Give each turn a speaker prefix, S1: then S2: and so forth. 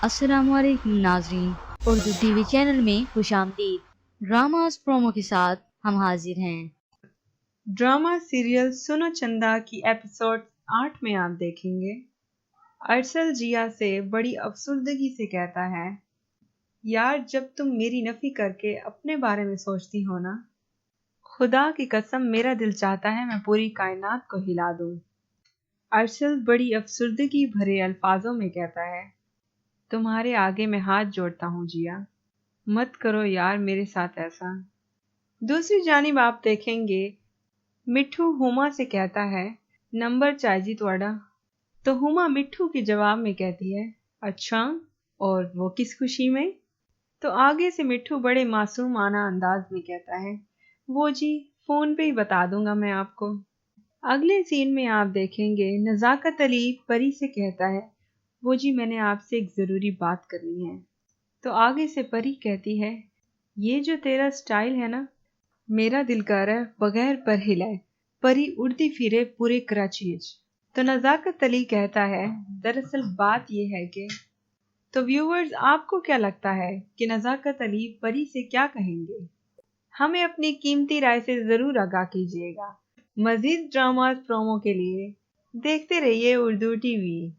S1: अस्सलाम वालेकुम नाजरीन, उर्दू टीवी चैनल में खुश आमदीद। ड्रामास प्रोमो के साथ हम हाजिर हैं।
S2: ड्रामा सीरियल सुनो चंदा की एपिसोड 8 में आप देखेंगे। अरसल जिया से बड़ी अफसुर्दगी से कहता है, यार जब तुम मेरी नफी करके अपने बारे में सोचती हो ना, खुदा की कसम मेरा दिल चाहता है मैं पूरी कायनात को हिला दूं। अरसल बड़ी अफसुर्दगी भरे अल्फाजों में कहता है, तुम्हारे आगे मैं हाथ जोड़ता हूँ जिया, मत करो यार मेरे साथ ऐसा। दूसरी जानिब आप देखेंगे मिठू हुमा से कहता है, नंबर चाहिए ਤੁਹਾਡਾ। तो हुमा मिठू के जवाब में कहती है, अच्छा, और वो किस खुशी में। तो आगे से मिठू बड़े मासूमाना अंदाज में कहता है, वो जी फोन पे ही बता दूंगा मैं आपको। अगले सीन में आप देखेंगे नजाकत अली परी से कहता है, वो जी मैंने आपसे एक जरूरी बात करनी है। तो आगे से परी कहती है, ये जो तेरा स्टाइल है ना, मेरा दिल कर रहा है बगैर पर हिलाए परी उड़ती फिरे पूरे कराची। तो नजाकत अली कहता है, दरअसल बात यह है कि। तो व्यूवर्स आपको क्या लगता है कि नजाकत अली परी से क्या कहेंगे? हमें अपनी कीमती राय से जरूर आगाह कीजिएगा। मजीद ड्रामा प्रोमो के लिए देखते रहिए उर्दू टीवी।